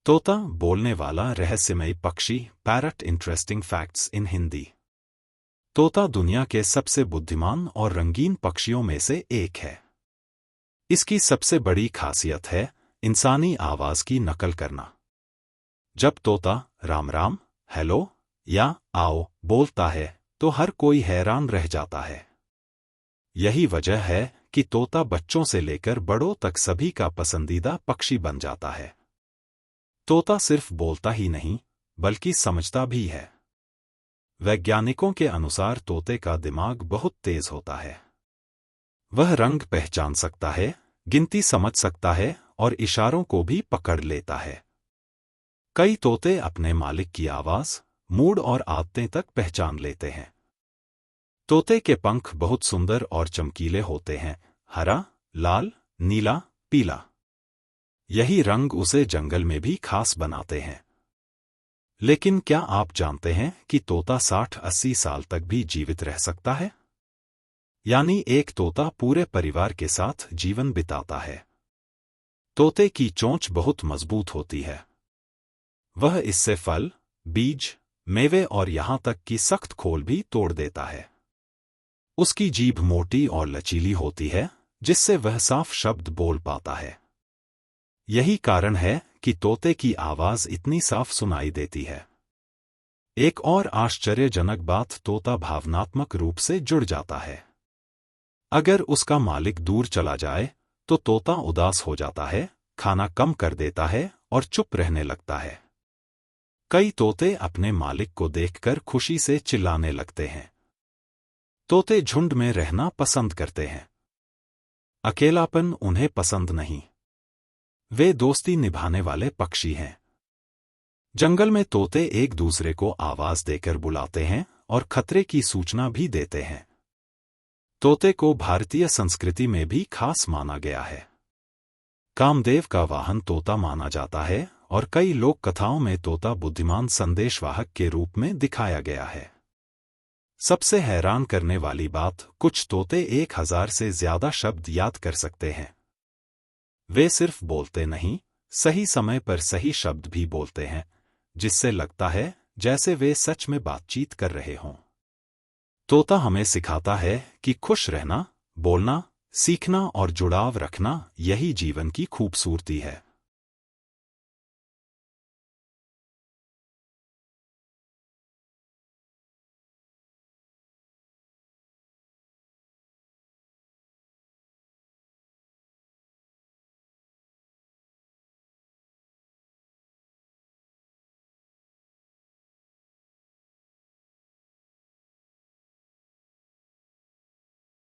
तोता बोलने वाला रहस्यमयी पक्षी। Parrot interesting facts in Hindi. तोता दुनिया के सबसे बुद्धिमान और रंगीन पक्षियों में से एक है। इसकी सबसे बड़ी खासियत है इंसानी आवाज की नकल करना। जब तोता राम राम, हेलो या आओ बोलता है तो हर कोई हैरान रह जाता है। यही वजह है कि तोता बच्चों से लेकर बड़ों तक सभी का पसंदीदा पक्षी बन जाता है। तोता सिर्फ बोलता ही नहीं बल्कि समझता भी है। वैज्ञानिकों के अनुसार तोते का दिमाग बहुत तेज होता है। वह रंग पहचान सकता है, गिनती समझ सकता है और इशारों को भी पकड़ लेता है। कई तोते अपने मालिक की आवाज, मूड और आदतें तक पहचान लेते हैं। तोते के पंख बहुत सुंदर और चमकीले होते हैं, हरा, लाल, नीला, पीला। यही रंग उसे जंगल में भी खास बनाते हैं। लेकिन क्या आप जानते हैं कि तोता 60-80 साल तक भी जीवित रह सकता है? यानी एक तोता पूरे परिवार के साथ जीवन बिताता है। तोते की चोंच बहुत मजबूत होती है। वह इससे फल, बीज, मेवे और यहां तक कि सख्त खोल भी तोड़ देता है। उसकी जीभ मोटी और लचीली होती है, जिससे वह साफ शब्द बोल पाता है। यही कारण है कि तोते की आवाज इतनी साफ सुनाई देती है। एक और आश्चर्यजनक बात, तोता भावनात्मक रूप से जुड़ जाता है। अगर उसका मालिक दूर चला जाए तो तोता उदास हो जाता है, खाना कम कर देता है और चुप रहने लगता है। कई तोते अपने मालिक को देखकर खुशी से चिल्लाने लगते हैं। तोते झुंड में रहना पसंद करते हैं। अकेलापन उन्हें पसंद नहीं। वे दोस्ती निभाने वाले पक्षी हैं। जंगल में तोते एक दूसरे को आवाज देकर बुलाते हैं और खतरे की सूचना भी देते हैं। तोते को भारतीय संस्कृति में भी खास माना गया है। कामदेव का वाहन तोता माना जाता है और कई लोक कथाओं में तोता बुद्धिमान संदेशवाहक के रूप में दिखाया गया है। सबसे हैरान करने वाली बात, कुछ तोते 1000 से ज्यादा शब्द याद कर सकते हैं। वे सिर्फ बोलते नहीं, सही समय पर सही शब्द भी बोलते हैं, जिससे लगता है जैसे वे सच में बातचीत कर रहे हों। तोता हमें सिखाता है कि खुश रहना, बोलना, सीखना और जुड़ाव रखना, यही जीवन की खूबसूरती है।